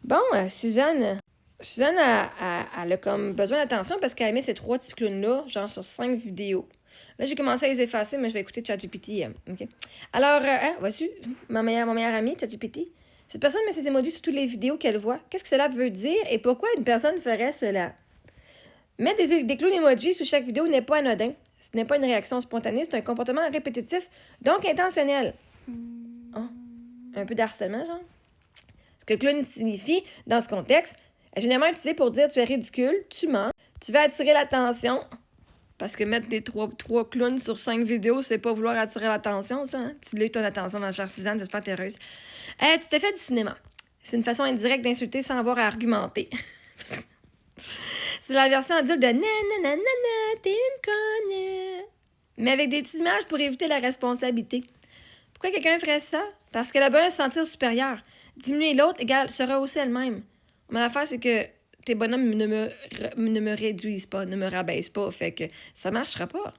Bon, Suzanne elle a comme besoin d'attention parce qu'elle a mis ces 3 petits clowns-là, genre sur 5 vidéos. Là, j'ai commencé à les effacer, mais je vais écouter ChatGPT. OK? Alors, voici, mon meilleur ami, ChatGPT. Cette personne met ses emojis sur toutes les vidéos qu'elle voit. Qu'est-ce que cela veut dire et pourquoi une personne ferait cela? Mettre des clowns emojis sous chaque vidéo n'est pas anodin. Ce n'est pas une réaction spontanée, c'est un comportement répétitif, donc intentionnel. Oh, un peu d'harcèlement, genre? Ce que le clown signifie, dans ce contexte, est généralement utilisé pour dire tu es ridicule, tu mens, tu vas attirer l'attention. Parce que mettre des trois clowns sur 5 vidéos, c'est pas vouloir attirer l'attention, ça. Hein? Tu l'as eu ton attention dans chère Suzanne, j'espère que t'es heureuse. Tu te fais du cinéma. C'est une façon indirecte d'insulter sans avoir à argumenter. C'est la version adulte de nanana, t'es une conne. Mais avec des petites images pour éviter la responsabilité. Pourquoi quelqu'un ferait ça? Parce qu'elle a besoin de se sentir supérieure. Diminuer l'autre égale se rehausser elle-même. Mais l'affaire, c'est que tes bonhommes ne me réduisent pas, ne me rabaissent pas. Fait que ça marchera pas.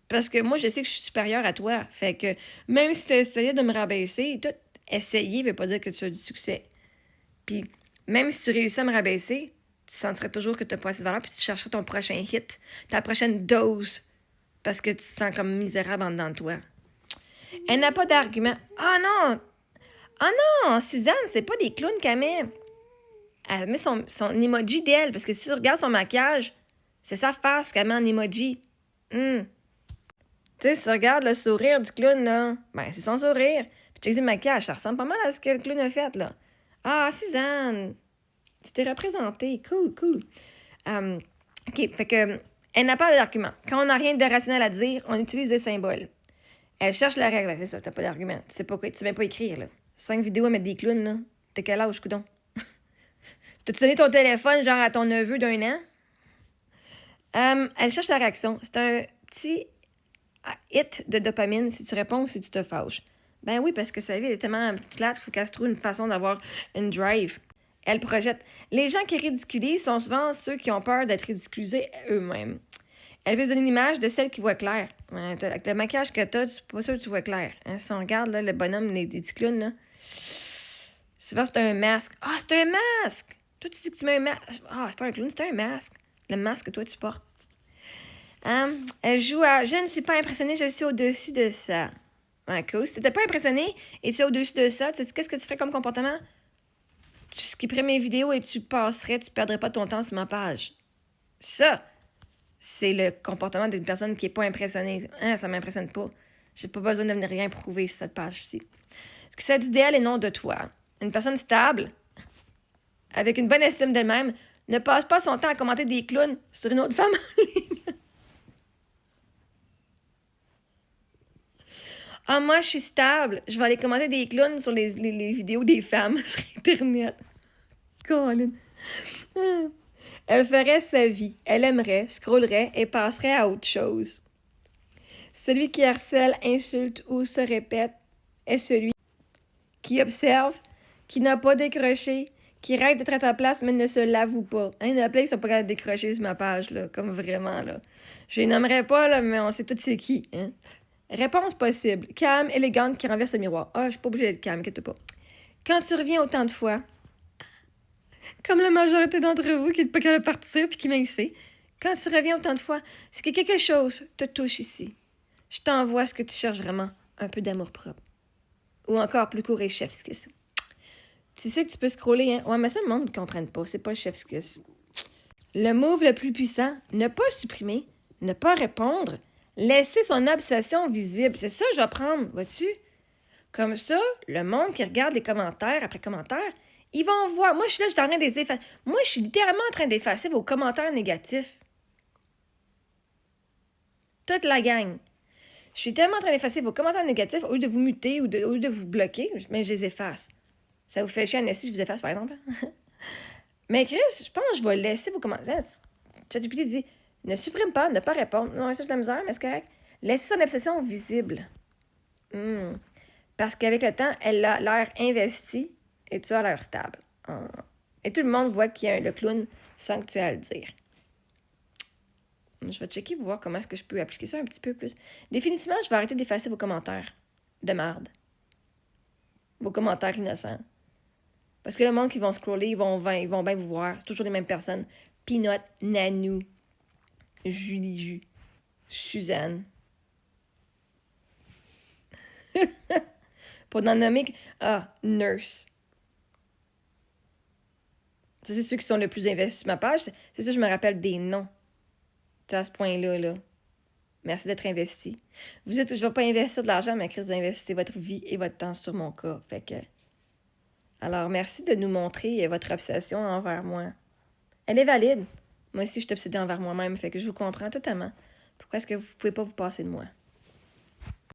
Parce que moi, je sais que je suis supérieure à toi. Fait que même si tu essayais de me rabaisser, tout essayer veut pas dire que tu as du succès. Puis même si tu réussis à me rabaisser, tu sentirais toujours que tu n'as pas assez de valeur, puis tu chercherais ton prochain hit, ta prochaine dose, parce que tu te sens comme misérable en dedans de toi. Elle n'a pas d'argument. Ah non! Ah non! Suzanne, c'est pas des clowns qu'elle met. Elle met son emoji d'elle, parce que si tu regardes son maquillage, c'est sa face qu'elle met en emoji. Tu sais, si tu regardes le sourire du clown, là, ben c'est son sourire. Puis tu sais, le maquillage, ça ressemble pas mal à ce que le clown a fait, là. Ah, Suzanne! Tu t'es représentée. Cool, cool. OK, fait que elle n'a pas d'argument. Quand on n'a rien de rationnel à dire, on utilise des symboles. Elle cherche la règle. Ben, c'est ça, t'as pas d'argument. Tu sais pas quoi, tu sais même pas écrire, là. 5 vidéos à mettre des clowns, là. T'as quel âge, coudon? T'as-tu donné ton téléphone, genre, à ton neveu d'1 an? Elle cherche la réaction. C'est un petit hit de dopamine si tu réponds ou si tu te fâches. Ben oui, parce que sa vie est tellement plate qu'il faut qu'elle se trouve une façon d'avoir une drive. Elle projette. Les gens qui ridiculisent sont souvent ceux qui ont peur d'être ridiculisés eux-mêmes. Elle veut se donner l'image de celle qui voit clair. Avec le maquillage que t'as, c'est pas sûr que tu vois clair. Hein? Si on regarde là, le bonhomme, les petits clowns, là, souvent c'est un masque. Ah, c'est un masque! Toi, tu dis que tu mets un masque. Ah, c'est pas un clown, c'est un masque. Le masque que toi, tu portes. Elle joue à je ne suis pas impressionnée, je suis au-dessus de ça. Ouais, cool. Si t'étais pas impressionné et tu es au-dessus de ça, tu sais, qu'est-ce que tu ferais comme comportement? Tu skipperais mes vidéos et tu perdrais pas ton temps sur ma page. Ça, c'est le comportement d'une personne qui est pas impressionnée. Hein, ça m'impressionne pas. J'ai pas besoin de venir rien prouver sur cette page-ci. Ce que ça dit d'elle et non de toi. Une personne stable, avec une bonne estime d'elle-même, ne passe pas son temps à commenter des clowns sur une autre femme en ligne. Ah, moi, je suis stable. Je vais aller commenter des clowns sur les vidéos des femmes sur Internet. Colin. Elle ferait sa vie. Elle aimerait, scrollerait et passerait à autre chose. Celui qui harcèle, insulte ou se répète est celui qui observe, qui n'a pas décroché, qui rêve d'être à ta place mais ne se l'avoue pas. Hein, il y en a plein qui sont pas capables de décrocher sur ma page, là, comme vraiment, là. Je les nommerai pas, là, mais on sait tous c'est qui. Hein. Réponse possible. Calme, élégante, qui renverse le miroir. Ah, je suis pas obligée d'être calme, inquiète pas. Quand tu reviens autant de fois, comme la majorité d'entre vous qui n'est pas capable de partir puis qui m'incite, quand tu reviens autant de fois, c'est que quelque chose te touche ici. Je t'envoie ce que tu cherches vraiment, un peu d'amour propre. Ou encore plus court et chef's kiss. Tu sais que tu peux scroller, hein? Ouais, mais ça, le monde ne comprenne pas. C'est pas le chef's kiss. Le move le plus puissant, ne pas supprimer, ne pas répondre, laisser son obsession visible. C'est ça que je vais prendre, vois-tu? Comme ça, le monde qui regarde les commentaires après commentaires, ils vont voir. Moi, je suis là, je suis en train d'effacer. Moi, je suis littéralement en train d'effacer vos commentaires négatifs. Toute la gang. Je suis tellement en train d'effacer vos commentaires négatifs au lieu de vous muter ou au lieu de vous bloquer, mais je les efface. Ça vous fait chier, Annessie, je vous efface, par exemple? Mais Chris, je pense que je vais laisser vos commentaires. ChatGPT dit ne supprime pas, ne pas répondre. Non, ça, c'est de la misère, mais c'est correct. Laissez son obsession visible. Parce qu'avec le temps, elle a l'air investie et tu as l'air stable. Et tout le monde voit qu'il y a le clown sans que tu aies à le dire. Je vais checker pour voir comment est-ce que je peux appliquer ça un petit peu plus. Définitivement, je vais arrêter d'effacer vos commentaires de merde. Vos commentaires innocents. Parce que le monde qui vont scroller, ils vont bien vous voir. C'est toujours les mêmes personnes. Pinot, Nanou, Julie Ju, Suzanne. Pour n'en nommer... Ah, Nurse. Ça, c'est ceux qui sont le plus investis sur ma page. C'est ça, je me rappelle des noms. C'est à ce point-là, là. Merci d'être investi. Je ne vais pas investir de l'argent, mais Chris, vous investissez votre vie et votre temps sur mon cas. Fait que... Alors, merci de nous montrer votre obsession envers moi. Elle est valide. Moi aussi, je suis obsédée envers moi-même, fait que je vous comprends totalement. Pourquoi est-ce que vous ne pouvez pas vous passer de moi?